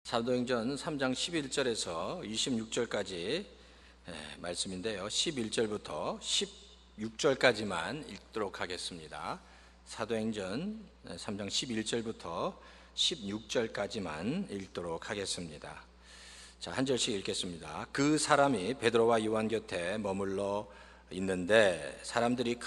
사도행전 3장 11절에서 26절까지 말씀인데요. 11절부터 16절까지만 읽도록 하겠습니다. 사도행전 3장 11절부터 16절까지만 읽도록 하겠습니다. 자, 한 절씩 읽겠습니다. 그 사람이 베드로와 요한 곁에 머물러 있는데 사람들이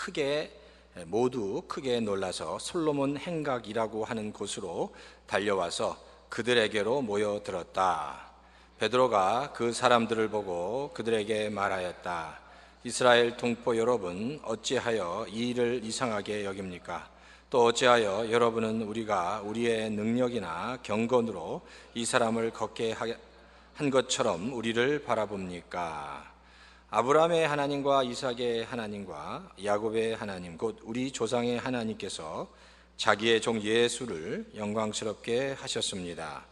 모두 크게 놀라서 솔로몬 행각이라고 하는 곳으로 달려와서 그들에게로 모여들었다. 베드로가 그 사람들을 보고 그들에게 말하였다. 이스라엘 동포 여러분, 어찌하여 이 일을 이상하게 여깁니까? 또 어찌하여 여러분은 우리가 우리의 능력이나 경건으로 이 사람을 걷게 한 것처럼 우리를 바라봅니까? 아브라함의 하나님과 이삭의 하나님과 야곱의 하나님, 곧 우리 조상의 하나님께서 자기의 종 예수를 영광스럽게 하셨습니다.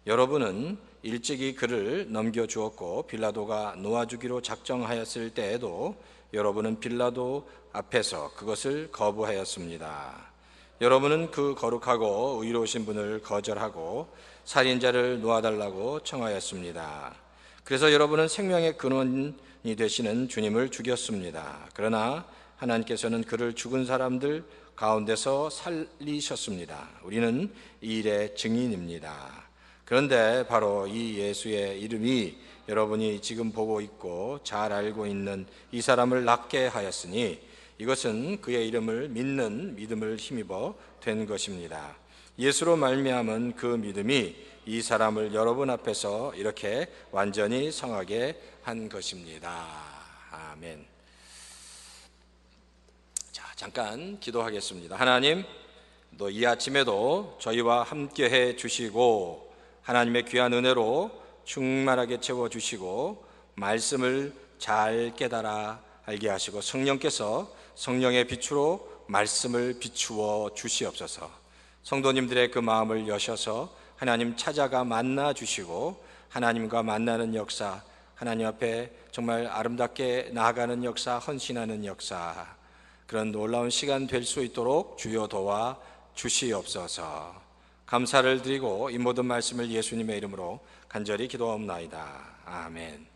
여러분은 일찍이 그를 넘겨주었고 빌라도가 놓아주기로 작정하였을 때에도 여러분은 빌라도 앞에서 그것을 거부하였습니다. 여러분은 그 거룩하고 의로우신 분을 거절하고 살인자를 놓아달라고 청하였습니다. 그래서 여러분은 생명의 근원이 되시는 주님을 죽였습니다. 그러나 하나님께서는 그를 죽은 사람들 가운데서 살리셨습니다. 우리는 이 일의 증인입니다. 그런데 바로 이 예수의 이름이 여러분이 지금 보고 있고 잘 알고 있는 이 사람을 낫게 하였으니 이것은 그의 이름을 믿는 믿음을 힘입어 된 것입니다. 예수로 말미암은 그 믿음이 이 사람을 여러분 앞에서 이렇게 완전히 성하게 한 것입니다. 아멘. 잠깐 기도하겠습니다. 하나님, 또 이 아침에도 저희와 함께해 주시고 하나님의 귀한 은혜로 충만하게 채워주시고 말씀을 잘 깨달아 알게 하시고 성령께서 성령의 빛으로 말씀을 비추어 주시옵소서. 성도님들의 그 마음을 여셔서 하나님 찾아가 만나 주시고 하나님과 만나는 역사, 하나님 앞에 정말 아름답게 나아가는 역사, 헌신하는 역사, 그런 놀라운 시간 될 수 있도록 주여 도와 주시옵소서. 감사를 드리고 이 모든 말씀을 예수님의 이름으로 간절히 기도하옵나이다. 아멘.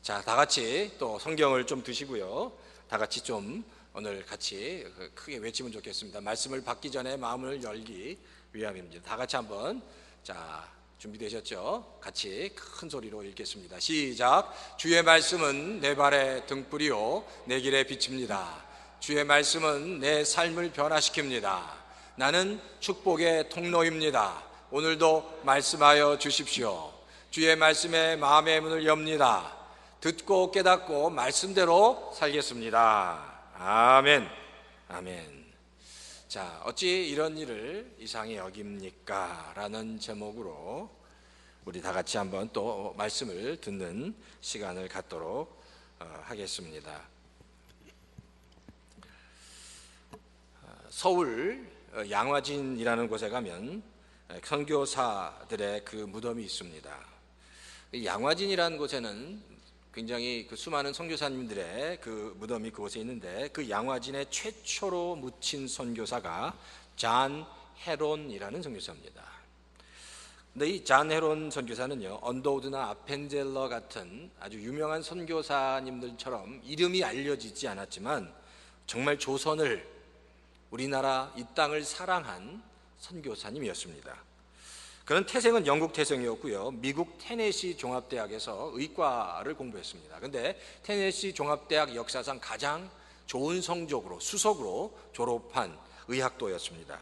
자, 다 같이 또 성경을 좀 드시고요. 다 같이 좀 오늘 같이 크게 외치면 좋겠습니다. 말씀을 받기 전에 마음을 열기 위함입니다. 다 같이 한번, 자, 준비되셨죠? 같이 큰 소리로 읽겠습니다. 시작. 주의 말씀은 내 발의 등불이요 내 길의 빛입니다. 주의 말씀은 내 삶을 변화시킵니다. 나는 축복의 통로입니다. 오늘도 말씀하여 주십시오. 주의 말씀에 마음의 문을 엽니다. 듣고 깨닫고 말씀대로 살겠습니다. 아멘. 아멘. 자, 어찌 이런 일을 이상히 여깁니까? 라는 제목으로 우리 다 같이 한번 또 말씀을 듣는 시간을 갖도록 하겠습니다. 서울 양화진이라는 곳에 가면 선교사들의 그 무덤이 있습니다. 양화진이라는 곳에는 굉장히 그 수많은 선교사님들의 그 무덤이 그곳에 있는데 그 양화진의 최초로 묻힌 선교사가 잔 헤론이라는 선교사입니다. 근데 이 잔 헤론 선교사는요, 언더우드나 아펜젤러 같은 아주 유명한 선교사님들처럼 이름이 알려지지 않았지만 정말 조선을, 우리나라 이 땅을 사랑한 선교사님이었습니다. 그는 태생은 영국 태생이었고요, 미국 테네시 종합대학에서 의과를 공부했습니다. 그런데 테네시 종합대학 역사상 가장 좋은 성적으로 수석으로 졸업한 의학도였습니다.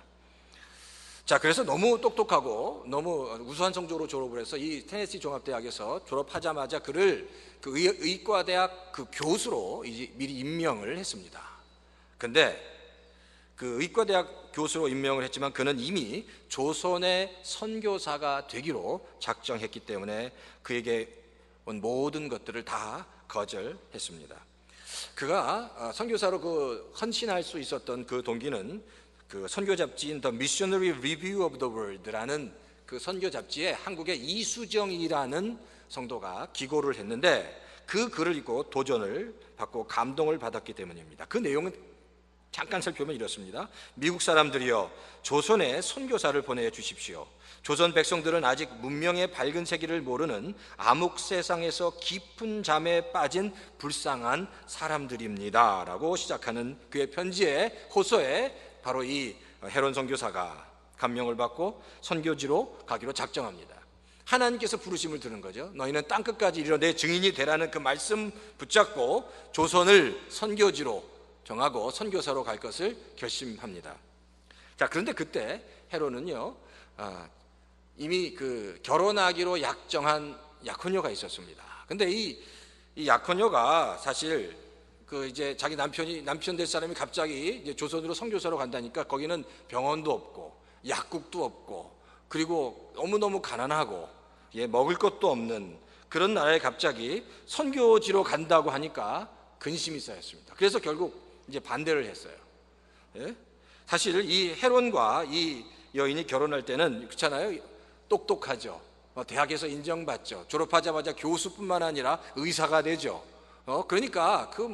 자, 그래서 너무 똑똑하고 너무 우수한 성적으로 졸업을 해서 이 테네시 종합대학에서 졸업하자마자 그를 그 의과대학 그 교수로 미리 임명을 했습니다. 근데 그 의과대학 교수로 임명을 했지만 그는 이미 조선의 선교사가 되기로 작정했기 때문에 그에게 온 모든 것들을 다 거절했습니다. 그가 선교사로 그 헌신할 수 있었던 그 동기는 그 선교 잡지인 The Missionary Review of the World라는 그 선교 잡지에 한국의 이수정이라는 성도가 기고를 했는데 그 글을 읽고 도전을 받고 감동을 받았기 때문입니다. 그 내용은 잠깐 살펴보면 이렇습니다. 미국 사람들이여 조선에 선교사를 보내주십시오. 조선 백성들은 아직 문명의 밝은 세계를 모르는 암흑 세상에서 깊은 잠에 빠진 불쌍한 사람들입니다 라고 시작하는 그의 편지의 호소에 바로 이 헤론 선교사가 감명을 받고 선교지로 가기로 작정합니다. 하나님께서 부르심을 들은 거죠. 너희는 땅끝까지 이르러 내 증인이 되라는 그 말씀 붙잡고 조선을 선교지로 정하고 선교사로 갈 것을 결심합니다. 자, 그런데 그때 헤롯은요, 이미 그 결혼하기로 약정한 약혼녀가 있었습니다. 근데 이 약혼녀가 사실 그 이제 자기 남편 될 사람이 갑자기 이제 조선으로 선교사로 간다니까 거기는 병원도 없고 약국도 없고 그리고 너무너무 가난하고 먹을 것도 없는 그런 나라에 갑자기 선교지로 간다고 하니까 근심이 쌓였습니다. 그래서 결국 이제 반대를 했어요. 예? 사실 이 헤롯과 이 여인이 결혼할 때는 그렇잖아요. 똑똑하죠. 대학에서 인정받죠. 졸업하자마자 교수뿐만 아니라 의사가 되죠. 그러니까 그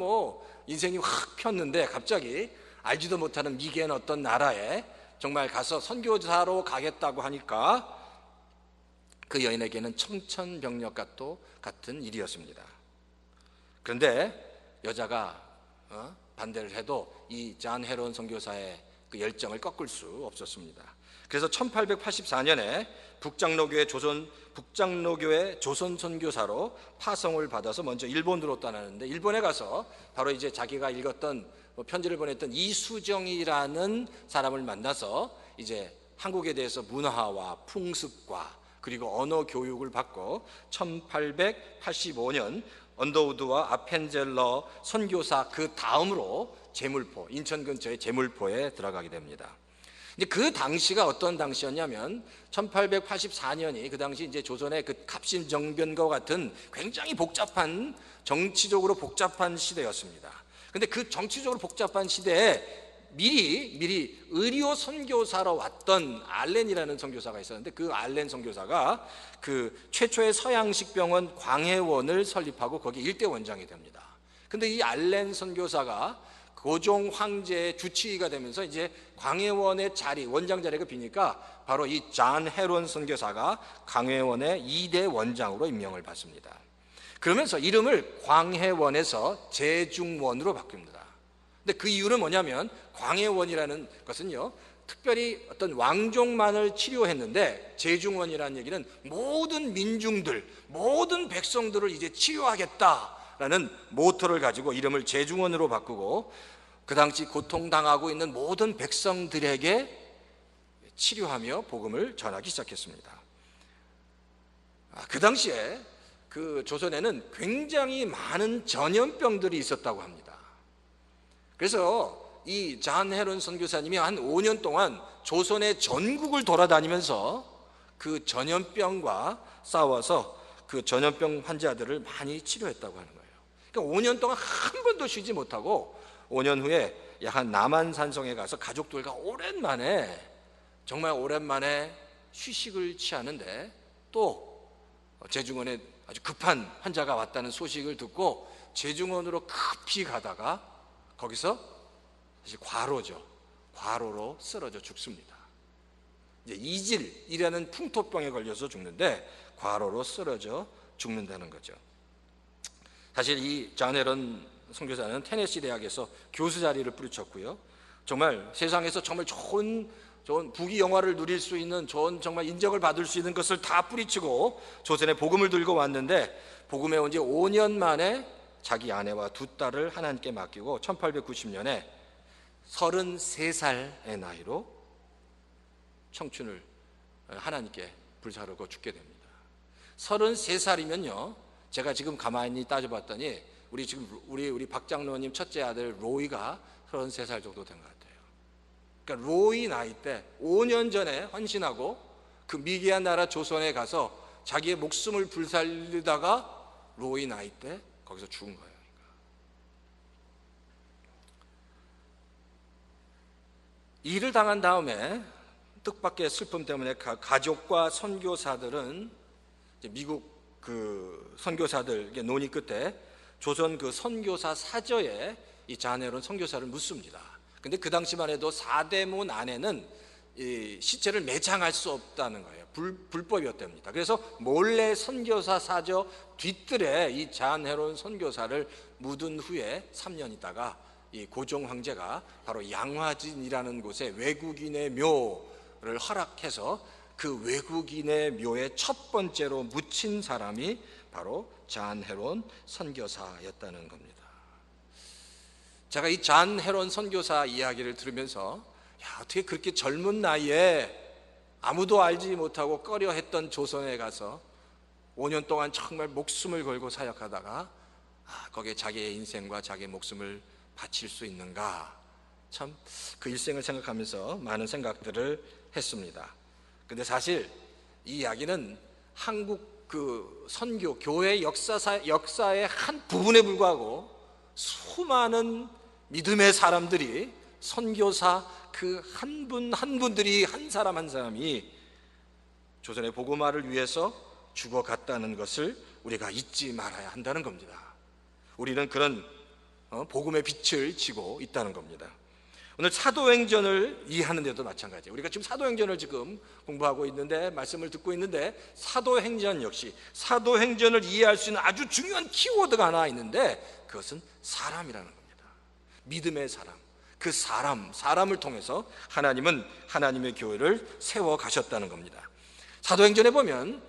인생이 확 폈는데 갑자기 알지도 못하는 미개한 어떤 나라에 정말 가서 선교사로 가겠다고 하니까 그 여인에게는 청천벽력 같은 일이었습니다. 그런데 여자가 반대를 해도 이 잔 헤론 선교사의 그 열정을 꺾을 수 없었습니다. 그래서 1884년에 북장로교회 조선 선교사로 파송을 받아서 먼저 일본으로 떠나는데 일본에 가서 바로 이제 자기가 읽었던 편지를 보냈던 이수정이라는 사람을 만나서 이제 한국에 대해서 문화와 풍습과 그리고 언어 교육을 받고 1885년 언더우드와 아펜젤러 선교사 그 다음으로 제물포, 인천 근처의 제물포에 들어가게 됩니다. 근데 그 당시가 어떤 당시였냐면 1884년이 그 당시 이제 조선의 그 갑신정변과 같은 굉장히 복잡한 정치적으로 복잡한 시대였습니다. 근데 그 정치적으로 복잡한 시대에 미리 의료 선교사로 왔던 알렌이라는 선교사가 있었는데 그 알렌 선교사가 그 최초의 서양식 병원 광해원을 설립하고 거기 일대 원장이 됩니다. 근데 이 알렌 선교사가 고종 황제의 주치의가 되면서 이제 광해원의 원장 자리가 비니까 바로 이 잔 헤론 선교사가 광해원의 2대 원장으로 임명을 받습니다. 그러면서 이름을 광해원에서 제중원으로 바뀝니다. 근데 그 이유는 뭐냐면 광해원이라는 것은요 특별히 어떤 왕족만을 치료했는데 제중원이라는 얘기는 모든 민중들, 모든 백성들을 이제 치료하겠다라는 모토를 가지고 이름을 제중원으로 바꾸고 그 당시 고통당하고 있는 모든 백성들에게 치료하며 복음을 전하기 시작했습니다. 그 당시에 그 조선에는 굉장히 많은 전염병들이 있었다고 합니다. 그래서 이 잔 헤론 선교사님이 한 5년 동안 조선의 전국을 돌아다니면서 그 전염병과 싸워서 그 전염병 환자들을 많이 치료했다고 하는 거예요. 그러니까 5년 동안 한 번도 쉬지 못하고 5년 후에 약한 남한산성에 가서 가족들과 정말 오랜만에 휴식을 취하는데 또 제중원에 아주 급한 환자가 왔다는 소식을 듣고 제중원으로 급히 가다가 거기서 사실 과로로 쓰러져 죽습니다. 이제 이질이라는 풍토병에 걸려서 죽는데 과로로 쓰러져 죽는다는 거죠. 사실 이 잔 헤론 선교사는 테네시 대학에서 교수 자리를 뿌리쳤고요. 정말 세상에서 정말 좋은 부귀 영화를 누릴 수 있는 좋은 정말 인정을 받을 수 있는 것을 다 뿌리치고 조선에 복음을 들고 왔는데 복음에 온 지 5년 만에 자기 아내와 두 딸을 하나님께 맡기고 1890년에 33살의 나이로 청춘을 하나님께 불사르고 죽게 됩니다. 33살이면요 제가 지금 가만히 따져봤더니 우리 박 장로님 첫째 아들 로이가 33살 정도 된 것 같아요. 그러니까 로이 나이 때 5년 전에 헌신하고 그 미개한 나라 조선에 가서 자기의 목숨을 불살리다가 로이 나이 때 거기서 죽은 거예요. 이 일을 당한 다음에 뜻밖의 슬픔 때문에 가족과 선교사들은 미국 그 선교사들의 논의 끝에 조선 그 선교사 사저에 이 잔 헤론 선교사를 묻습니다. 근데 그 당시만 해도 사대문 안에는 이 시체를 매장할 수 없다는 거예요. 불법이었답니다. 그래서 몰래 선교사 사저 뒤뜰에 이 잔 헤론 선교사를 묻은 후에 3년 있다가 이 고종 황제가 바로 양화진이라는 곳에 외국인의 묘를 허락해서 그 외국인의 묘에 첫 번째로 묻힌 사람이 바로 잔 헤론 선교사였다는 겁니다. 제가 이 잔 헤론 선교사 이야기를 들으면서 어떻게 그렇게 젊은 나이에 아무도 알지 못하고 꺼려했던 조선에 가서 5년 동안 정말 목숨을 걸고 사역하다가 거기에 자기의 인생과 자기의 목숨을 바칠 수 있는가, 참 그 일생을 생각하면서 많은 생각들을 했습니다. 근데 사실 이 이야기는 한국 그 선교 교회 역사의 한 부분에 불과하고 수많은 믿음의 사람들이, 선교사 그 한 분 한 분들이, 한 사람 한 사람이 조선의 복음화를 위해서 죽어갔다는 것을 우리가 잊지 말아야 한다는 겁니다. 우리는 그런 복음의 빛을 지고 있다는 겁니다. 오늘 사도행전을 이해하는 데도 마찬가지예요. 우리가 지금 사도행전을 지금 공부하고 있는데, 말씀을 듣고 있는데, 사도행전 역시 사도행전을 이해할 수 있는 아주 중요한 키워드가 하나 있는데, 그것은 사람이라는 겁니다. 믿음의 사람. 그 사람을 통해서 하나님은 하나님의 교회를 세워 가셨다는 겁니다. 사도행전에 보면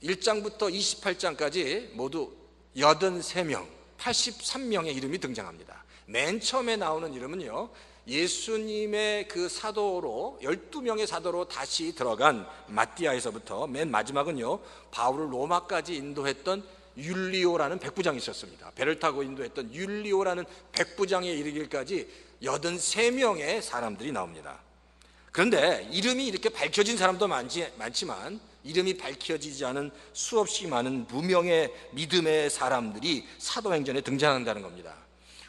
1장부터 28장까지 모두 83명, 83명의 이름이 등장합니다. 맨 처음에 나오는 이름은요, 예수님의 그 사도로 12명의 사도로 다시 들어간 마띠아에서부터 맨 마지막은요, 바울을 로마까지 인도했던 율리오라는 백부장이 있었습니다. 배를 타고 인도했던 율리오라는 백부장에 이르기까지 83명의 사람들이 나옵니다. 그런데 이름이 이렇게 밝혀진 사람도 많지만 이름이 밝혀지지 않은 수없이 많은 무명의 믿음의 사람들이 사도행전에 등장한다는 겁니다.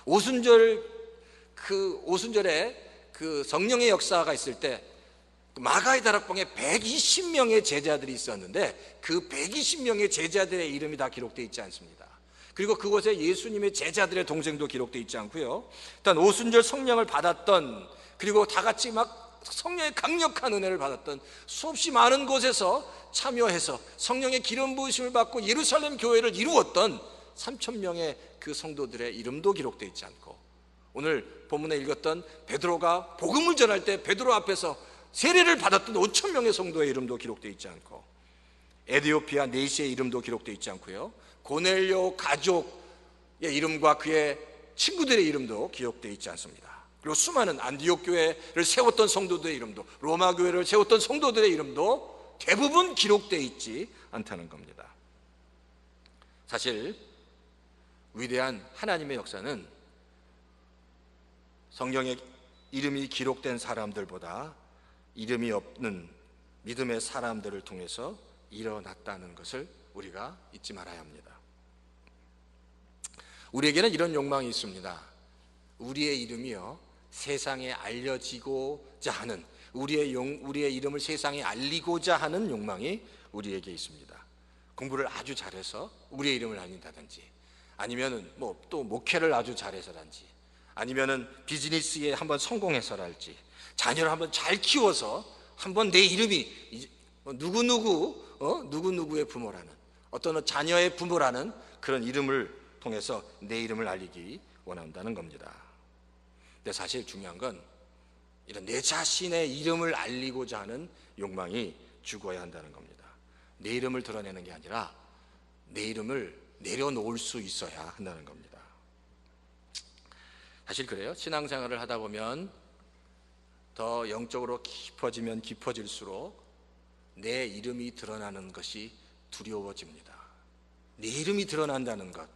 오순절에 그 성령의 역사가 있을 때 마가의 다락방에 120명의 제자들이 있었는데 그 120명의 제자들의 이름이 다 기록되어 있지 않습니다. 그리고 그곳에 예수님의 제자들의 동생도 기록되어 있지 않고요, 일단 오순절 성령을 받았던, 그리고 다 같이 막 성령의 강력한 은혜를 받았던 수없이 많은 곳에서 참여해서 성령의 기름 부으심을 받고 예루살렘 교회를 이루었던 3,000명의 그 성도들의 이름도 기록되어 있지 않고, 오늘 본문에 읽었던 베드로가 복음을 전할 때 베드로 앞에서 세례를 받았던 5,000명의 성도의 이름도 기록되어 있지 않고, 에디오피아 네시의 이름도 기록되어 있지 않고요, 고넬료 가족의 이름과 그의 친구들의 이름도 기록되어 있지 않습니다. 그리고 수많은 안디옥 교회를 세웠던 성도들의 이름도, 로마 교회를 세웠던 성도들의 이름도 대부분 기록되어 있지 않다는 겁니다. 사실 위대한 하나님의 역사는 성경에 이름이 기록된 사람들보다 이름이 없는 믿음의 사람들을 통해서 일어났다는 것을 우리가 잊지 말아야 합니다. 우리에게는 이런 욕망이 있습니다. 우리의 이름이요, 세상에 알려지고자 하는, 우리의 이름을 세상에 알리고자 하는 욕망이 우리에게 있습니다. 공부를 아주 잘해서 우리의 이름을 알린다든지, 아니면은 또 목회를 아주 잘해서든지, 아니면은 비즈니스에 한번 성공해서랄지, 자녀를 한번 잘 키워서 한번 내 이름이 누구누구의 부모라는, 어떤 자녀의 부모라는 그런 이름을 통해서 내 이름을 알리기 원한다는 겁니다. 근데 사실 중요한 건 이런 내 자신의 이름을 알리고자 하는 욕망이 죽어야 한다는 겁니다. 내 이름을 드러내는 게 아니라 내 이름을 내려놓을 수 있어야 한다는 겁니다. 사실 그래요. 신앙생활을 하다 보면 더 영적으로 깊어지면 깊어질수록 내 이름이 드러나는 것이 두려워집니다. 내 이름이 드러난다는 것,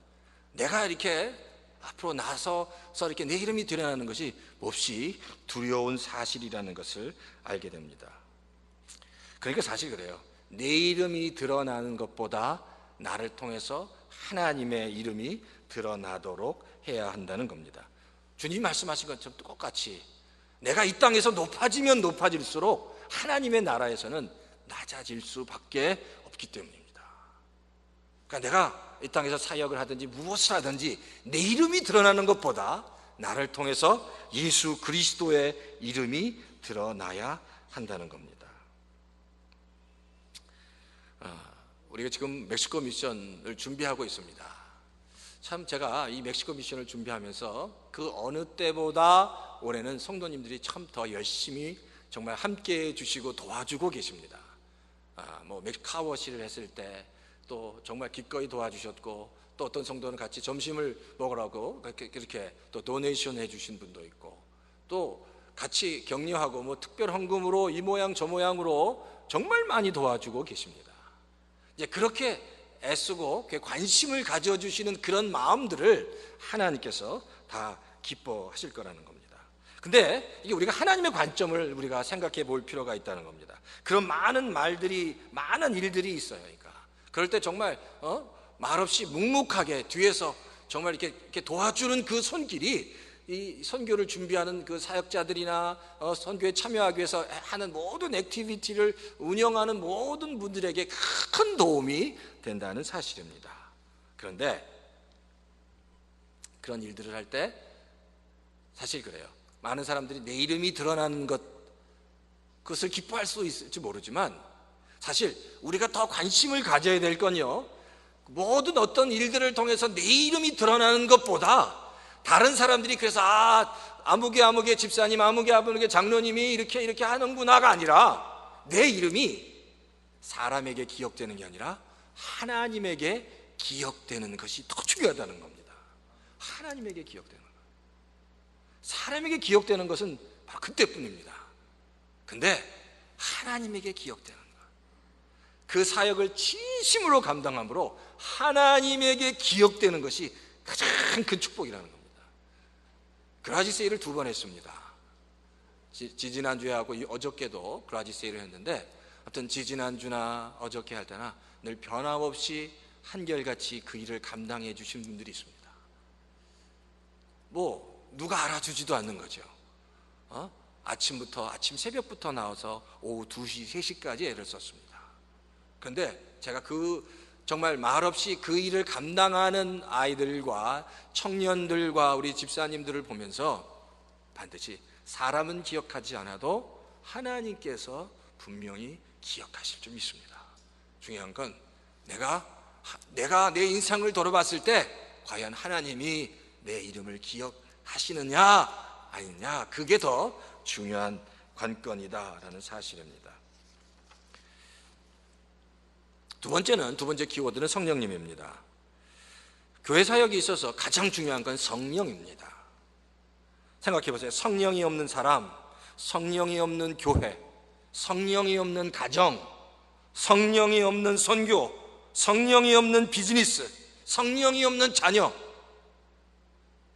내가 이렇게 앞으로 나서서 이렇게 내 이름이 드러나는 것이 몹시 두려운 사실이라는 것을 알게 됩니다. 그러니까 사실 그래요. 내 이름이 드러나는 것보다 나를 통해서 하나님의 이름이 드러나도록 해야 한다는 겁니다. 주님 말씀하신 것처럼 똑같이 내가 이 땅에서 높아지면 높아질수록 하나님의 나라에서는 낮아질 수밖에 없기 때문입니다. 그러니까 내가 이 땅에서 사역을 하든지 무엇을 하든지 내 이름이 드러나는 것보다 나를 통해서 예수 그리스도의 이름이 드러나야 한다는 겁니다. 우리가 지금 멕시코 미션을 준비하고 있습니다. 참 제가 이 멕시코 미션을 준비하면서 그 어느 때보다 올해는 성도님들이 참 더 열심히 정말 함께해 주시고 도와주고 계십니다. 뭐 카워시를 했을 때 또 정말 기꺼이 도와주셨고, 또 어떤 성도는 같이 점심을 먹으라고 그렇게 또 도네이션 해주신 분도 있고, 또 같이 격려하고 뭐 특별 헌금으로 이 모양 저 모양으로 정말 많이 도와주고 계십니다. 이제 그렇게 애쓰고 관심을 가져주시는 그런 마음들을 하나님께서 다 기뻐하실 거라는 겁니다. 근데 이게 우리가 하나님의 관점을 우리가 생각해 볼 필요가 있다는 겁니다. 그런 많은 말들이, 많은 일들이 있어요. 그러니까 그럴 때 정말 말없이 묵묵하게 뒤에서 정말 이렇게 도와주는 그 손길이 이 선교를 준비하는 그 사역자들이나 선교에 참여하기 위해서 하는 모든 액티비티를 운영하는 모든 분들에게 큰 도움이 된다는 사실입니다. 그런데 그런 일들을 할 때 사실 그래요. 많은 사람들이 내 이름이 드러나는 그것을 기뻐할 수 있을지 모르지만, 사실 우리가 더 관심을 가져야 될 건요, 모든 어떤 일들을 통해서 내 이름이 드러나는 것보다 다른 사람들이 그래서 아무개 집사님, 아무개 장로님이 이렇게 하는구나가 아니라, 내 이름이 사람에게 기억되는 게 아니라 하나님에게 기억되는 것이 더 중요하다는 겁니다. 하나님에게 기억되는 것. 사람에게 기억되는 것은 바로 그때뿐입니다. 근데 하나님에게 기억되는 것, 그 사역을 진심으로 감당함으로 하나님에게 기억되는 것이 가장 큰 축복이라는 겁니다. 그라지 세일을 2번 했습니다. 지지난주에 하고 어저께도 그라지 세일을 했는데, 아무튼 지지난주나 어저께 할 때나 늘 변함없이 한결같이 그 일을 감당해 주신 분들이 있습니다. 뭐 누가 알아주지도 않는 거죠. 아침 새벽부터 나와서 오후 2시, 3시까지 애를 썼습니다. 그런데 제가 정말 말없이 그 일을 감당하는 아이들과 청년들과 우리 집사님들을 보면서 반드시 사람은 기억하지 않아도 하나님께서 분명히 기억하실 줄 믿습니다. 중요한 건 내가 내 인생을 돌아봤을 때 과연 하나님이 내 이름을 기억하시느냐 아니냐, 그게 더 중요한 관건이다라는 사실입니다. 두 번째 키워드는 성령님입니다. 교회 사역에 있어서 가장 중요한 건 성령입니다. 생각해 보세요. 성령이 없는 사람, 성령이 없는 교회, 성령이 없는 가정, 성령이 없는 선교, 성령이 없는 비즈니스, 성령이 없는 자녀,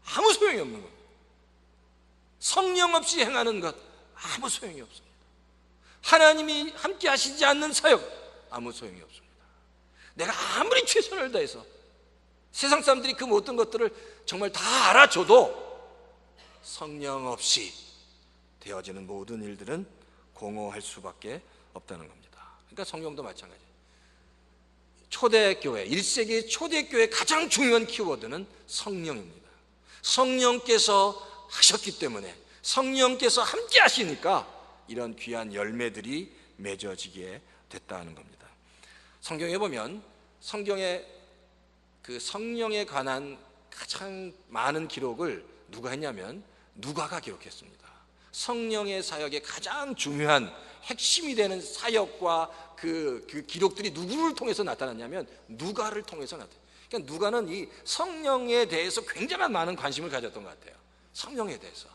아무 소용이 없는 겁니다. 성령 없이 행하는 것 아무 소용이 없습니다. 하나님이 함께 하시지 않는 사역 아무 소용이 없습니다. 내가 아무리 최선을 다해서 세상 사람들이 그 모든 것들을 정말 다 알아줘도 성령 없이 되어지는 모든 일들은 공허할 수밖에 없다는 겁니다. 그러니까 성령도 마찬가지예요. 초대교회, 1세기 초대교회의 가장 중요한 키워드는 성령입니다. 성령께서 하셨기 때문에, 성령께서 함께 하시니까 이런 귀한 열매들이 맺어지게 됐다는 겁니다. 성경에 보면 성경에 그 성령에 관한 가장 많은 기록을 누가 했냐면 누가가 기록했습니다. 성령의 사역의 가장 중요한 핵심이 되는 사역과 그 기록들이 누구를 통해서 나타났냐면 누가를 통해서 나타났어요. 그러니까 누가는 이 성령에 대해서 굉장한 많은 관심을 가졌던 것 같아요. 성령에 대해서,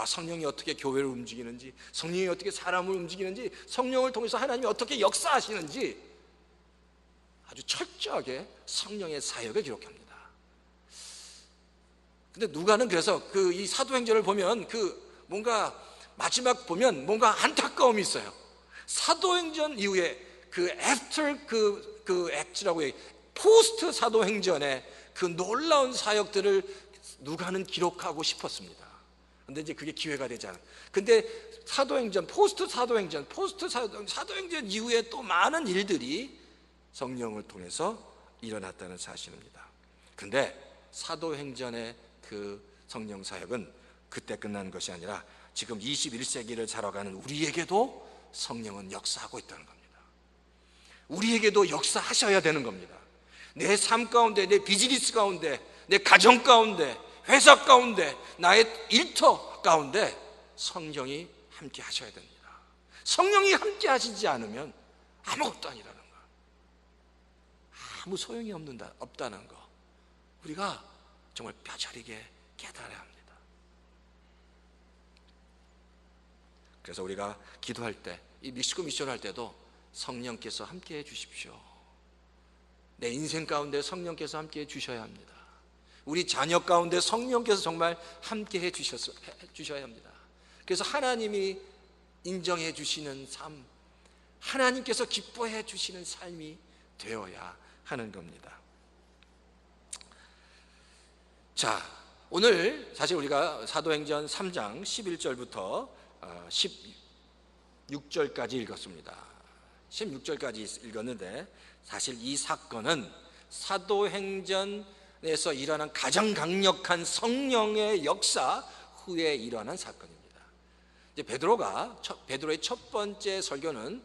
성령이 어떻게 교회를 움직이는지, 성령이 어떻게 사람을 움직이는지, 성령을 통해서 하나님이 어떻게 역사하시는지 아주 철저하게 성령의 사역을 기록합니다. 근데 누가는 그래서 이 사도행전을 보면 뭔가 마지막 보면 뭔가 안타까움이 있어요. 사도행전 이후에 after act라고 해요. 포스트 사도행전의 그 놀라운 사역들을 누가는 기록하고 싶었습니다. 근데 이제 그게 기회가 되지 않아요. 근데 포스트 사도행전 이후에 또 많은 일들이 성령을 통해서 일어났다는 사실입니다. 근데 사도행전의 그 성령 사역은 그때 끝난 것이 아니라 지금 21세기를 살아가는 우리에게도 성령은 역사하고 있다는 겁니다. 우리에게도 역사하셔야 되는 겁니다. 내 삶 가운데, 내 비즈니스 가운데, 내 가정 가운데, 회사 가운데, 나의 일터 가운데 성령이 함께 하셔야 됩니다. 성령이 함께 하시지 않으면 아무것도 아니라는 거, 아무 소용이 없다는 거, 우리가 정말 뼈저리게 깨달아야 합니다. 그래서 우리가 기도할 때, 이 멕시코 미션 할 때도 성령께서 함께 해 주십시오. 내 인생 가운데 성령께서 함께 해 주셔야 합니다. 우리 자녀 가운데 성령께서 정말 함께 해 주셔야 합니다. 그래서 하나님이 인정해 주시는 삶, 하나님께서 기뻐해 주시는 삶이 되어야 하는 겁니다. 자, 오늘 사실 우리가 사도행전 3장 11절부터 16절까지 읽었습니다. 16절까지 읽었는데 사실 이 사건은 사도행전에서 일어난 가장 강력한 성령의 역사 후에 일어난 사건입니다. 이제 베드로의 첫 번째 설교는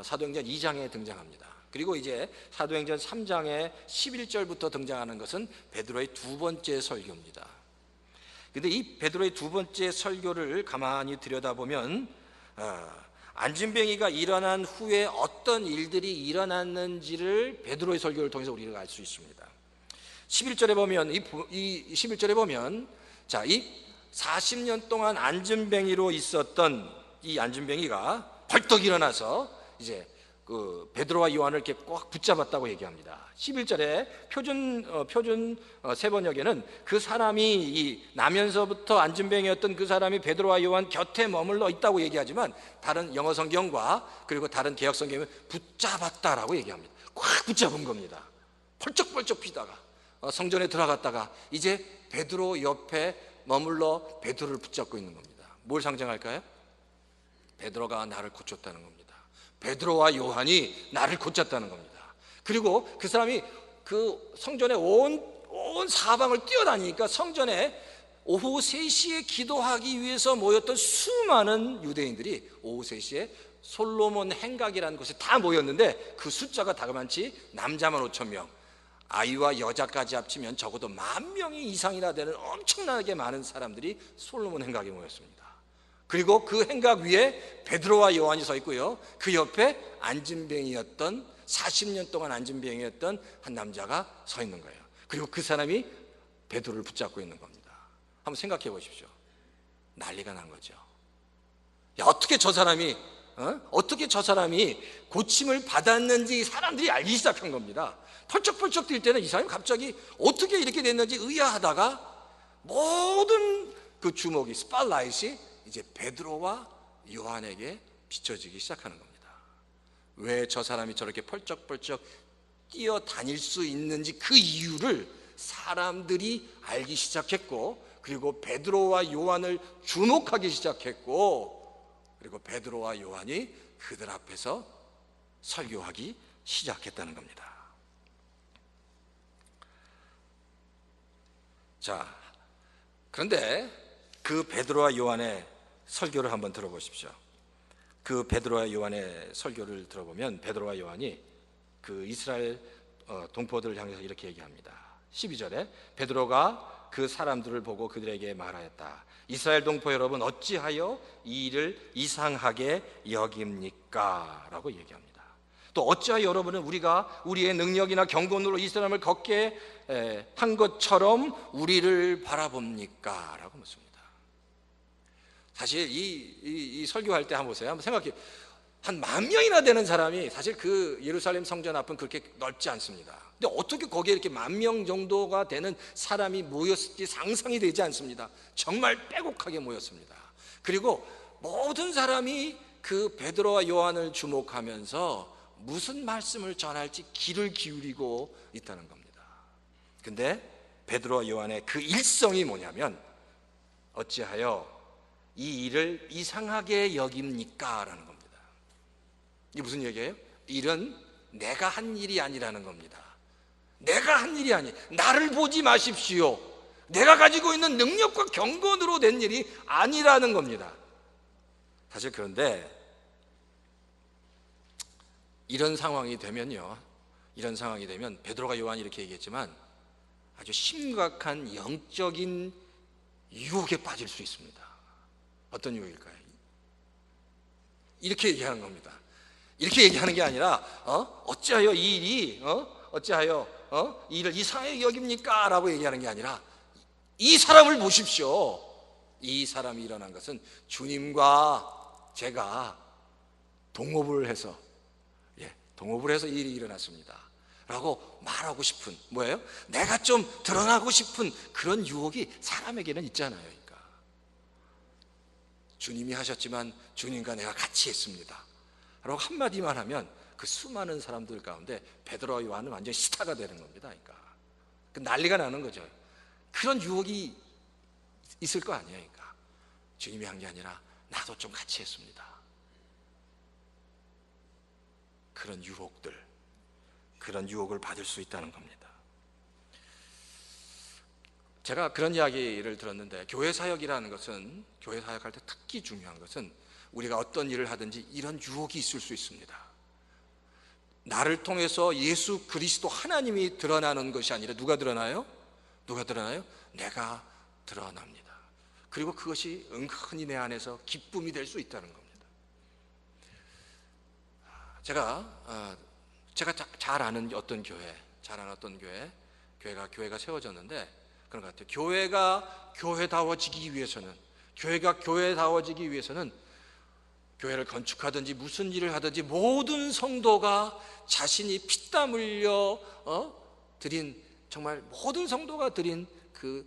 사도행전 2장에 등장합니다. 그리고 이제 사도행전 3장의 11절부터 등장하는 것은 베드로의 두 번째 설교입니다. 근데 이 베드로의 두 번째 설교를 가만히 들여다보면 안진뱅이가 일어난 후에 어떤 일들이 일어났는지를 베드로의 설교를 통해서 우리가 알 수 있습니다. 11절에 보면 이 11절에 보면 자, 이 40년 동안 안진뱅이로 있었던 이 안진뱅이가 벌떡 일어나서 이제 그 베드로와 요한을 이렇게 꽉 붙잡았다고 얘기합니다. 11절에 표준 세번역에는 그 사람이 이 나면서부터 안진뱅이였던 그 사람이 베드로와 요한 곁에 머물러 있다고 얘기하지만 다른 영어 성경과 그리고 다른 개역 성경은 붙잡았다라고 얘기합니다. 꽉 붙잡은 겁니다. 펄쩍펄쩍 피다가 성전에 들어갔다가 이제 베드로 옆에 머물러 베드로를 붙잡고 있는 겁니다. 뭘 상징할까요? 베드로가 나를 고쳤다는 겁니다. 베드로와 요한이 나를 고쳤다는 겁니다. 그리고 그 사람이 그 성전에 온 사방을 뛰어다니니까 성전에 오후 3시에 기도하기 위해서 모였던 수많은 유대인들이 오후 3시에 솔로몬 행각이라는 곳에 다 모였는데 그 숫자가 다그만치 남자만 5,000명, 아이와 여자까지 합치면 적어도 10,000명이 이상이나 되는 엄청나게 많은 사람들이 솔로몬 행각에 모였습니다. 그리고 그 행각 위에 베드로와 요한이 서 있고요, 그 옆에 안진뱅이였던 40년 동안 안진뱅이였던 한 남자가 서 있는 거예요. 그리고 그 사람이 베드로를 붙잡고 있는 겁니다. 한번 생각해 보십시오. 난리가 난 거죠. 야, 어떻게 저 사람이 고침을 받았는지 사람들이 알기 시작한 겁니다. 펄쩍펄쩍 뛸 때는 이 사람이 갑자기 어떻게 이렇게 됐는지 의아하다가 모든 그 주목이, 스팟라이트이 이제 베드로와 요한에게 비춰지기 시작하는 겁니다. 왜 저 사람이 저렇게 펄쩍펄쩍 뛰어다닐 수 있는지 그 이유를 사람들이 알기 시작했고, 그리고 베드로와 요한을 주목하기 시작했고, 그리고 베드로와 요한이 그들 앞에서 설교하기 시작했다는 겁니다. 자, 그런데 그 베드로와 요한의 설교를 한번 들어보십시오. 그 베드로와 요한의 설교를 들어보면 베드로와 요한이 그 이스라엘 동포들을 향해서 이렇게 얘기합니다. 12절에 베드로가 그 사람들을 보고 그들에게 말하였다. 이스라엘 동포 여러분, 어찌하여 이 일을 이상하게 여깁니까? 라고 얘기합니다. 또 어찌하여 여러분은 우리가 우리의 능력이나 경건으로 이 사람을 걷게 한 것처럼 우리를 바라봅니까? 라고 묻습니다. 사실 이 설교할 때 한번 보세요. 한번 생각해. 한 10,000명이나 되는 사람이, 사실 그 예루살렘 성전 앞은 그렇게 넓지 않습니다. 근데 어떻게 거기에 이렇게 10,000명 정도가 되는 사람이 모였을지 상상이 되지 않습니다. 정말 빼곡하게 모였습니다. 그리고 모든 사람이 그 베드로와 요한을 주목하면서 무슨 말씀을 전할지 귀를 기울이고 있다는 겁니다. 근데 베드로와 요한의 그 일성이 뭐냐면, 어찌하여 이 일을 이상하게 여깁니까? 라는 겁니다. 이게 무슨 얘기예요? 일은 내가 한 일이 아니라는 겁니다. 내가 한 일이 아니, 나를 보지 마십시오. 내가 가지고 있는 능력과 경건으로 된 일이 아니라는 겁니다. 사실 그런데 이런 상황이 되면 베드로가 요한이 이렇게 얘기했지만 아주 심각한 영적인 유혹에 빠질 수 있습니다. 어떤 유혹일까요? 이렇게 얘기하는 겁니다. 이렇게 얘기하는 게 아니라 어찌하여 이 일이 어찌하여 이 일을 이상하게 여깁니까? 라고 얘기하는 게 아니라 이 사람을 보십시오. 이 사람이 일어난 것은 주님과 제가 동업을 해서 이 일이 일어났습니다 라고 말하고 싶은, 뭐예요? 내가 좀 드러나고 싶은 그런 유혹이 사람에게는 있잖아요. 그러니까 주님이 하셨지만 주님과 내가 같이 했습니다 라고 한마디만 하면 그 수많은 사람들 가운데 베드로와 요한은 완전히 스타가 되는 겁니다. 그러니까 난리가 나는 거죠. 그런 유혹이 있을 거 아니에요. 그러니까 주님이 한 게 아니라 나도 좀 같이 했습니다. 그런 유혹을 받을 수 있다는 겁니다. 제가 그런 이야기를 들었는데, 교회 사역이라는 것은, 교회 사역할 때 특히 중요한 것은 우리가 어떤 일을 하든지 이런 유혹이 있을 수 있습니다. 나를 통해서 예수 그리스도 하나님이 드러나는 것이 아니라 누가 드러나요? 내가 드러납니다. 그리고 그것이 은근히 내 안에서 기쁨이 될 수 있다는 겁니다. 제가 잘 아는 어떤 교회가 세워졌는데 그런 것 같아요. 교회가 교회다워지기 위해서는 교회를 건축하든지 무슨 일을 하든지 모든 성도가 자신이 피땀 흘려 드린, 정말 모든 성도가 드린 그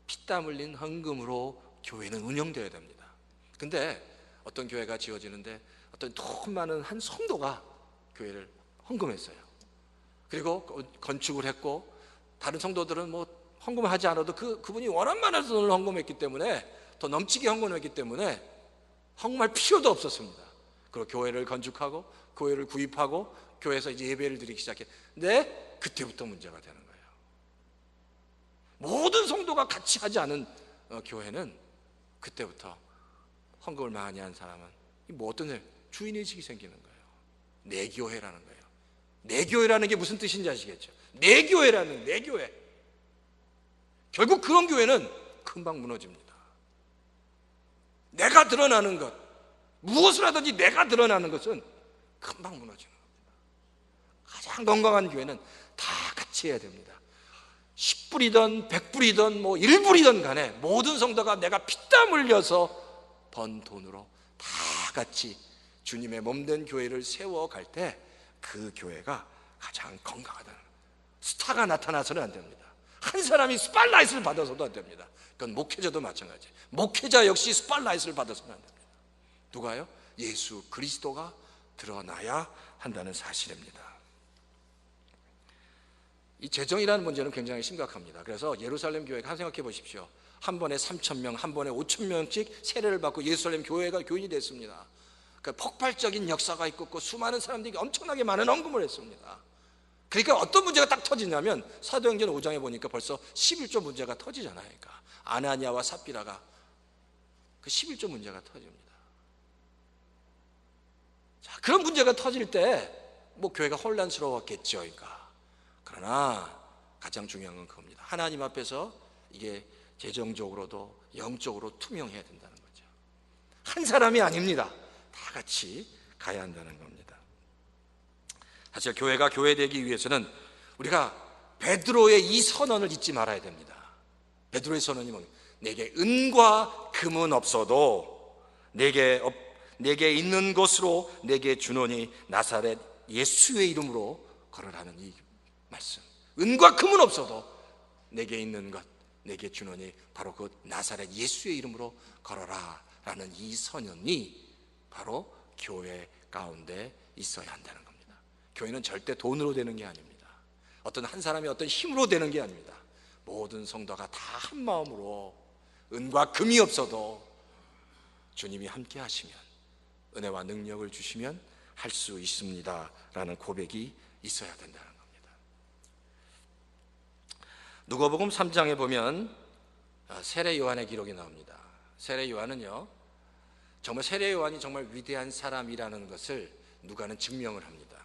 피땀 흘린 헌금으로 교회는 운영되어야 됩니다. 근데 어떤 교회가 지어지는데 어떤 돈 많은 한 성도가 교회를 헌금했어요. 그리고 건축을 했고, 다른 성도들은 뭐 헌금을 하지 않아도 그분이 워낙 많은 돈을 헌금했기 때문에, 더 넘치게 헌금했기 때문에 헌금할 필요도 없었습니다. 그리고 교회를 건축하고 교회를 구입하고 교회에서 이제 예배를 드리기 시작했는데 그때부터 문제가 되는 거예요. 모든 성도가 같이 하지 않은 교회는 그때부터 헌금을 많이 한 사람은 뭐 어떤 일, 주인의식이 생기는 거예요. 내교회라는 거예요. 내교회라는 게 무슨 뜻인지 아시겠죠? 내교회. 결국 그런 교회는 금방 무너집니다. 내가 드러나는 것, 무엇을 하든지 내가 드러나는 것은 금방 무너지는 겁니다. 가장 건강한 교회는 다 같이 해야 됩니다. 10불이든 100불이든 뭐 1불이든 간에 모든 성도가 내가 피땀 흘려서 번 돈으로 다 같이 주님의 몸된 교회를 세워갈 때 그 교회가 가장 건강하다는 거예요. 스타가 나타나서는 안 됩니다. 한 사람이 스팟라이트를 받아서도 안 됩니다. 그건 목회자도 마찬가지예요. 목회자 역시 스팟라이트를 받아서는 안 됩니다. 누가요? 예수 그리스도가 드러나야 한다는 사실입니다. 이 재정이라는 문제는 굉장히 심각합니다. 그래서 예루살렘 교회가 생각해 보십시오. 한 번에 3,000명, 한 번에 5,000명씩 세례를 받고 예루살렘 교회가 교인이 됐습니다. 그러니까 폭발적인 역사가 있고 수많은 사람들이 엄청나게 많은 헌금을 했습니다. 그러니까 어떤 문제가 딱 터지냐면 사도행전 5장에 보니까 벌써 11조 문제가 터지잖아요. 그러니까 아나니아와 삽비라가 그 11조 문제가 터집니다. 자, 그런 문제가 터질 때 뭐 교회가 혼란스러웠겠죠. 그러니까 그러나 가장 중요한 건 그겁니다. 하나님 앞에서 이게 재정적으로도 영적으로 투명해야 된다는 거죠. 한 사람이 아닙니다. 다 같이 가야 한다는 겁니다. 사실 교회가 교회되기 위해서는 우리가 베드로의 이 선언을 잊지 말아야 됩니다. 베드로의 선언이 뭡니까? 내게 은과 금은 없어도 내게 있는 것으로 내게 주노니 나사렛 예수의 이름으로 걸어라는 이 말씀. 은과 금은 없어도 내게 있는 것 내게 주노니 바로 그 나사렛 예수의 이름으로 걸어라 라는 이 선언이 바로 교회 가운데 있어야 한다는 겁니다. 교회는 절대 돈으로 되는 게 아닙니다. 어떤 한 사람이 어떤 힘으로 되는 게 아닙니다. 모든 성도가 다 한 마음으로 은과 금이 없어도 주님이 함께 하시면, 은혜와 능력을 주시면 할 수 있습니다 라는 고백이 있어야 된다는 겁니다. 누가복음 3장에 보면 세례 요한의 기록이 나옵니다. 세례 요한은요, 정말 세례 요한이 정말 위대한 사람이라는 것을 누가는 증명을 합니다.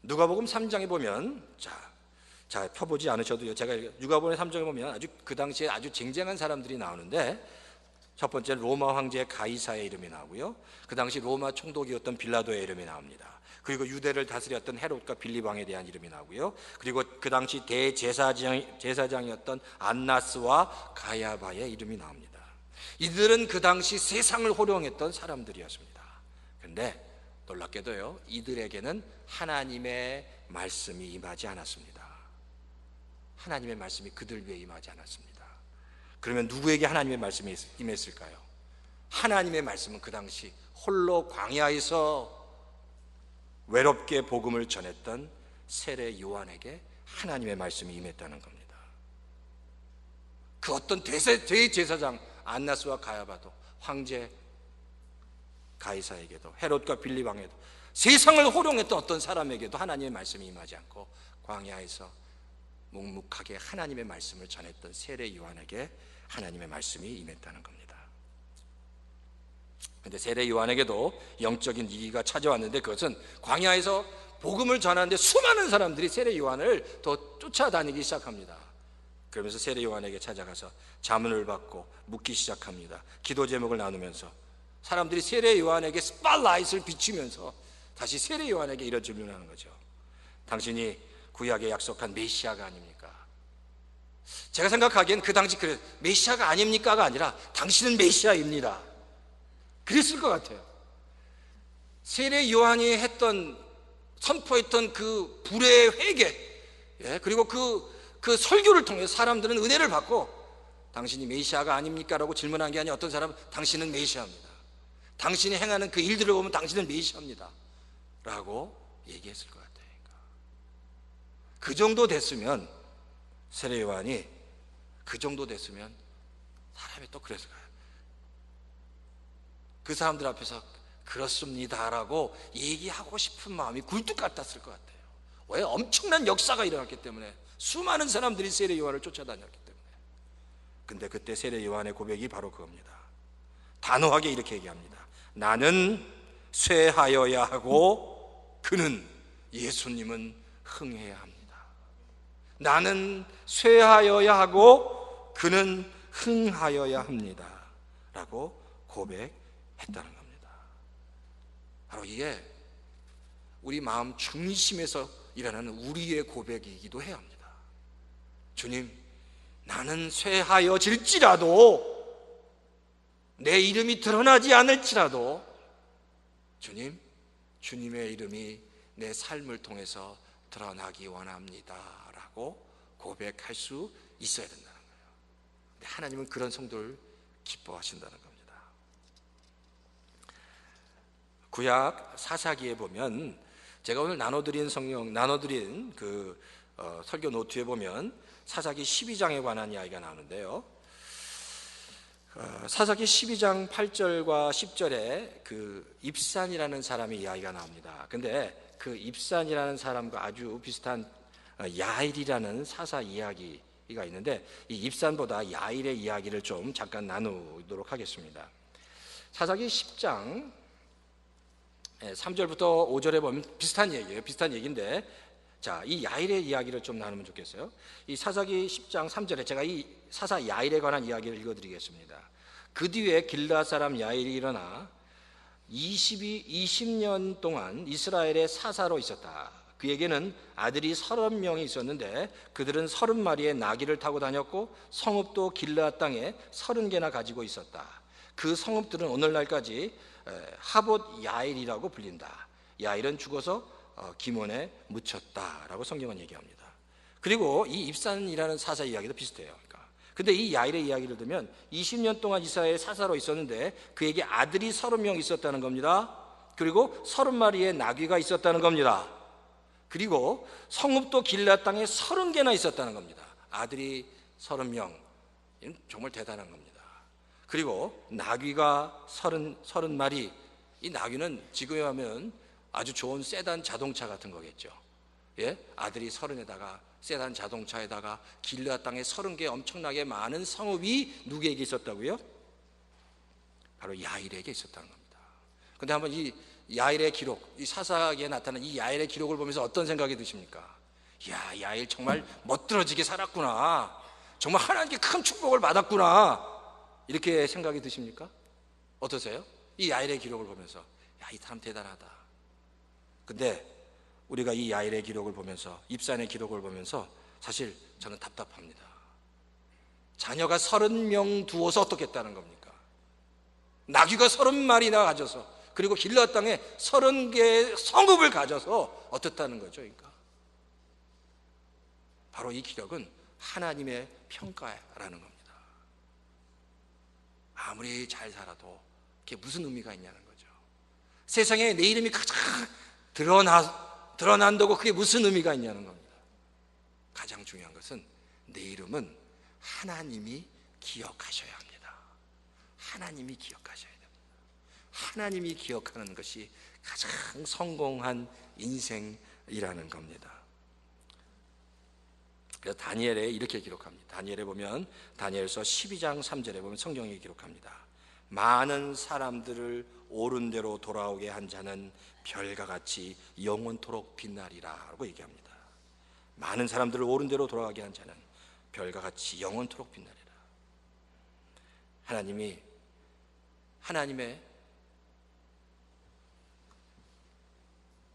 누가복음 3장에 보면, 자 펴보지 않으셔도요, 제가 누가복음 3장에 보면 아주 그 당시에 아주 쟁쟁한 사람들이 나오는데, 첫 번째는 로마 황제 가이사의 이름이 나오고요, 그 당시 로마 총독이었던 빌라도의 이름이 나옵니다. 그리고 유대를 다스렸던 헤롯과 빌립 왕에 대한 이름이 나오고요, 그리고 그 당시 대제사장이었던 안나스와 가야바의 이름이 나옵니다. 이들은 그 당시 세상을 호령했던 사람들이었습니다. 그런데 놀랍게도요, 이들에게는 하나님의 말씀이 임하지 않았습니다. 하나님의 말씀이 그들 위에 임하지 않았습니다. 그러면 누구에게 하나님의 말씀이 임했을까요? 하나님의 말씀은 그 당시 홀로 광야에서 외롭게 복음을 전했던 세례 요한에게 하나님의 말씀이 임했다는 겁니다. 그 어떤 대제사장 안나스와 가야바도, 황제 가이사에게도, 헤롯과 빌립 왕에도, 세상을 호령했던 어떤 사람에게도 하나님의 말씀이 임하지 않고 광야에서 묵묵하게 하나님의 말씀을 전했던 세례 요한에게 하나님의 말씀이 임했다는 겁니다. 그런데 세례 요한에게도 영적인 위기가 찾아왔는데, 그것은 광야에서 복음을 전하는데 수많은 사람들이 세례 요한을 더 쫓아다니기 시작합니다. 그러면서 세례 요한에게 찾아가서 자문을 받고 묻기 시작합니다. 기도 제목을 나누면서 사람들이 세례 요한에게 스팟라이트를 비추면서 다시 세례 요한에게 이런 질문을 하는 거죠. 당신이 구약에 약속한 메시아가 아닙니까? 제가 생각하기엔 그 당시 그래, 메시아가 아닙니까가 아니라 당신은 메시아입니다, 그랬을 것 같아요. 세례 요한이 선포했던 그 불의 회개, 그리고 그 설교를 통해 사람들은 은혜를 받고, 당신이 메시아가 아닙니까? 라고 질문한 게 아니라 어떤 사람은 당신은 메시아입니다, 당신이 행하는 그 일들을 보면 당신은 메시아입니다 라고 얘기했을 것 같아요. 그 정도 됐으면, 세례 요한이 그 정도 됐으면 사람이 또 그랬을 거예요. 그 사람들 앞에서 그렇습니다 라고 얘기하고 싶은 마음이 굴뚝 같았을 것 같아요. 왜? 엄청난 역사가 일어났기 때문에, 수많은 사람들이 세례 요한을 쫓아다녔기 때문에. 근데 그때 세례 요한의 고백이 바로 그겁니다. 단호하게 이렇게 얘기합니다. 나는 쇠하여야 하고 그는, 예수님은 흥해야 합니다. 나는 쇠하여야 하고 그는 흥하여야 합니다 라고 고백했다는 겁니다. 바로 이게 우리 마음 중심에서 일어나는 우리의 고백이기도 해야 합니다. 주님, 나는 쇠하여질지라도, 내 이름이 드러나지 않을지라도, 주님, 주님의 이름이 내 삶을 통해서 드러나기 원합니다 라고 고백할 수 있어야 된다는 거예요. 근데 하나님은 그런 성도를 기뻐하신다는 겁니다. 구약 사사기에 보면, 제가 오늘 나눠드린 그 설교 노트에 보면 사사기 12장에 관한 이야기가 나오는데요, 사사기 12장 8절과 10절에 그 입산이라는 사람의 이야기가 나옵니다. 근데 그 입산이라는 사람과 아주 비슷한 야일이라는 사사 이야기가 있는데, 이 입산보다 야일의 이야기를 좀 잠깐 나누도록 하겠습니다. 사사기 10장 3절부터 5절에 보면 비슷한 얘기예요. 비슷한 얘기인데, 자, 이 야일의 이야기를 좀 나누면 좋겠어요. 이 사사기 10장 3절에 제가 이 사사 야일에 관한 이야기를 읽어드리겠습니다. 그 뒤에 길르앗 사람 야일이 일어나 20년 동안 이스라엘의 사사로 있었다. 그에게는 아들이 30명이 있었는데 그들은 30마리의 나귀를 타고 다녔고 성읍도 길르앗 땅에 30개나 가지고 있었다. 그 성읍들은 오늘날까지 하봇 야일이라고 불린다. 야일은 죽어서 기몬에 묻혔다라고 성경은 얘기합니다. 그리고 이 입산이라는 사사 이야기도 비슷해요. 근데 이 야일의 이야기를 들으면 20년 동안 이스라엘 사사로 있었는데 그에게 아들이 30명 있었다는 겁니다. 그리고 30마리의 나귀가 있었다는 겁니다. 그리고 성읍도 길르앗 땅에 30개나 있었다는 겁니다. 아들이 30명, 이건 정말 대단한 겁니다. 그리고 나귀가 30마리, 이 나귀는 지금에 하면 아주 좋은 세단 자동차 같은 거겠죠. 아들이 30에다가 세단 자동차에다가 길르앗 땅에 30개 엄청나게 많은 성읍이 누구에게 있었다고요? 바로 야일에게 있었다는 겁니다. 그런데 한번 이 야일의 기록, 이 사사기에 나타난 이 야일의 기록을 보면서 어떤 생각이 드십니까? 야, 야일 정말 멋들어지게 살았구나, 정말 하나님께 큰 축복을 받았구나, 이렇게 생각이 드십니까? 어떠세요? 이 야일의 기록을 보면서 야, 이 사람 대단하다. 근데 우리가 이 야일의 기록을 보면서, 입산의 기록을 보면서 사실 저는 답답합니다. 자녀가 30명 두어서 어떻겠다는 겁니까? 나귀가 30마리나 가져서, 그리고 길르앗 땅에 30개의 성읍을 가져서 어떻다는 거죠? 그러니까 바로 이 기록은 하나님의 평가라는 겁니다. 아무리 잘 살아도 그게 무슨 의미가 있냐는 거죠. 세상에 내 이름이 가장 드러난다고 그게 무슨 의미가 있냐는 겁니다. 가장 중요한 것은 내 이름은 하나님이 기억하셔야 합니다. 하나님이 기억하셔야 됩니다. 하나님이 기억하는 것이 가장 성공한 인생이라는 겁니다. 그래서 다니엘에 이렇게 기록합니다. 다니엘에 보면, 다니엘서 12장 3절에 보면 성경이 기록합니다. 많은 사람들을 옳은 대로 돌아오게 한 자는 별과 같이 영원토록 빛나리라 라고 얘기합니다. 많은 사람들을 옳은 대로 돌아가게 한 자는 별과 같이 영원토록 빛나리라.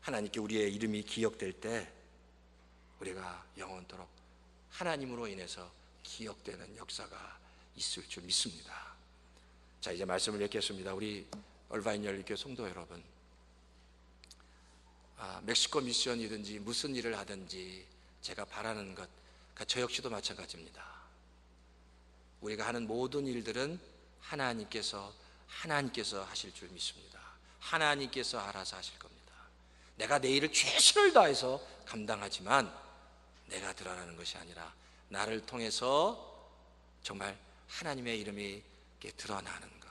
하나님께 우리의 이름이 기억될 때 우리가 영원토록 하나님으로 인해서 기억되는 역사가 있을 줄 믿습니다. 자, 이제 말씀을 읽겠습니다. 우리 얼바인 열린교회 성도 여러분, 멕시코 미션이든지 무슨 일을 하든지 제가 바라는 것, 저 역시도 마찬가지입니다. 우리가 하는 모든 일들은 하나님께서 하실 줄 믿습니다. 하나님께서 알아서 하실 겁니다. 내가 내 일을 최선을 다해서 감당하지만 내가 드러나는 것이 아니라 나를 통해서 정말 하나님의 이름이 드러나는 것,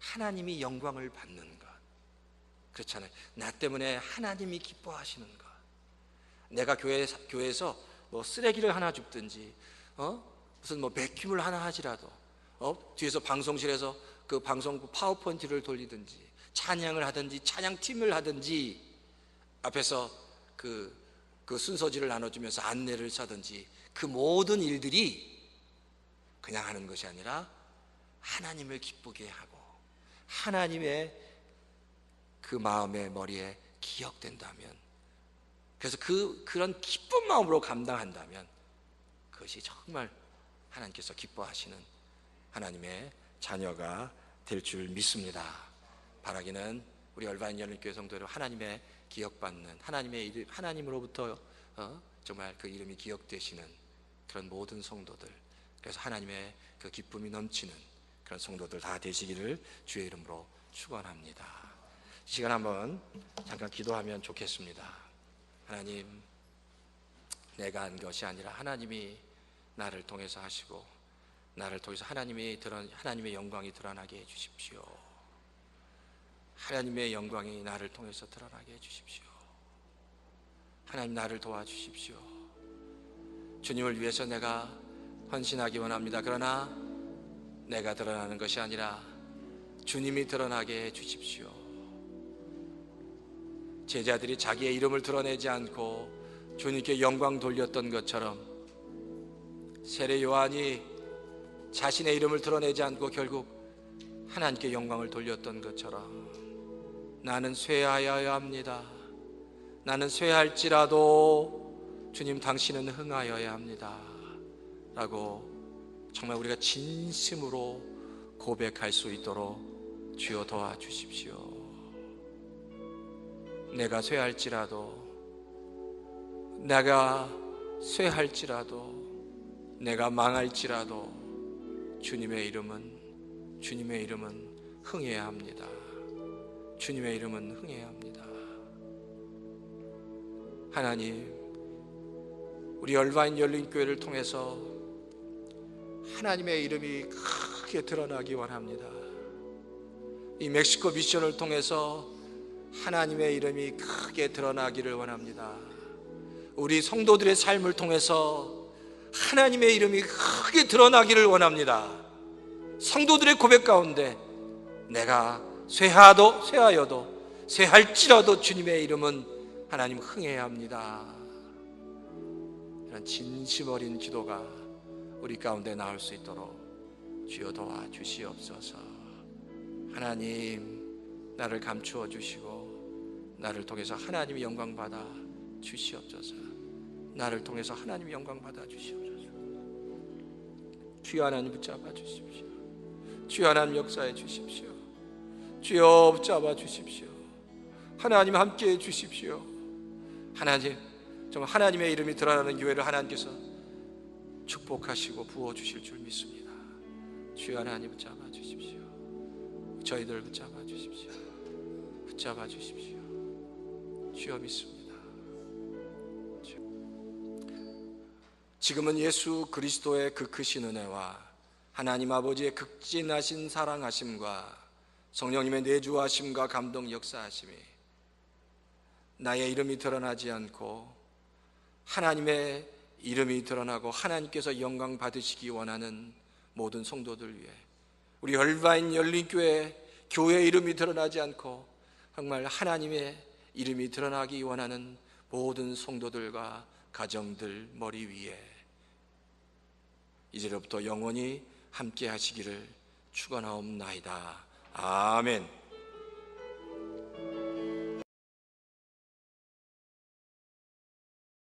하나님이 영광을 받는 것, 그렇잖아요. 나 때문에 하나님이 기뻐하시는 것. 내가 교회에서 뭐 쓰레기를 하나 줍든지, 무슨 뭐 백큐를 하나 하지라도, 뒤에서 방송실에서 그 방송 파워포인트를 돌리든지, 찬양을 하든지, 찬양팀을 하든지, 앞에서 그 순서지를 나눠주면서 안내를 사든지, 그 모든 일들이 그냥 하는 것이 아니라 하나님을 기쁘게 하고 하나님의 그 마음의 머리에 기억된다면, 그래서 그런 기쁜 마음으로 감당한다면 그것이 정말 하나님께서 기뻐하시는 하나님의 자녀가 될 줄 믿습니다. 바라기는 우리 얼바인 열린교회 성도들, 하나님의 기억받는, 하나님의 이름, 하나님으로부터 정말 그 이름이 기억되시는 그런 모든 성도들, 그래서 하나님의 그 기쁨이 넘치는 그런 성도들 다 되시기를 주의 이름으로 축원합니다. 이 시간 한번 잠깐 기도하면 좋겠습니다. 하나님, 내가 한 것이 아니라 하나님이 나를 통해서 하시고, 나를 통해서 하나님의 영광이 드러나게 해주십시오. 하나님의 영광이 나를 통해서 드러나게 해주십시오. 하나님, 나를 도와주십시오. 주님을 위해서 내가 헌신하기 원합니다. 그러나 내가 드러나는 것이 아니라 주님이 드러나게 해주십시오. 제자들이 자기의 이름을 드러내지 않고 주님께 영광 돌렸던 것처럼, 세례 요한이 자신의 이름을 드러내지 않고 결국 하나님께 영광을 돌렸던 것처럼, 나는 쇠하여야 합니다. 나는 쇠할지라도 주님 당신은 흥하여야 합니다 라고 정말 우리가 진심으로 고백할 수 있도록 주여 도와주십시오. 내가 쇠할지라도, 내가 망할지라도 주님의 이름은 흥해야 합니다. 주님의 이름은 흥해야 합니다. 하나님, 우리 얼바인 열린교회를 통해서 하나님의 이름이 크게 드러나기 원합니다. 이 멕시코 미션을 통해서 하나님의 이름이 크게 드러나기를 원합니다. 우리 성도들의 삶을 통해서 하나님의 이름이 크게 드러나기를 원합니다. 성도들의 고백 가운데 내가 쇠하여도 쇠할지라도 주님의 이름은 하나님 흥해야 합니다. 이런 진심 어린 기도가 우리 가운데 나올 수 있도록 주여 도와주시옵소서. 하나님, 나를 감추어 주시고 나를 통해서 하나님의 영광 받아 주시옵소서. 나를 통해서 하나님의 영광 받아 주시옵소서. 주여 하나님 붙잡아 주십시오. 주여 하나님 역사해 주십시오. 주여 붙잡아 주십시오. 하나님 함께해 주십시오. 하나님, 정말 하나님의 이름이 드러나는 교회를 하나님께서 축복하시고 부어주실 줄 믿습니다. 주여 하나님 붙잡아 주십시오. 저희들 붙잡아 주십시오. 붙잡아 주십시오. 주여 믿습니다. 지금은 예수 그리스도의 그 크신 은혜와 하나님 아버지의 극진하신 사랑하심과 성령님의 내주하심과 감동 역사하심이 나의 이름이 드러나지 않고 하나님의 이름이 드러나고 하나님께서 영광 받으시기 원하는 모든 성도들 위해, 우리 얼바인 열린교회 교회 이름이 드러나지 않고 정말 하나님의 이름이 드러나기 원하는 모든 성도들과 가정들 머리 위에 이제로부터 영원히 함께 하시기를 축원하옵나이다. 아멘.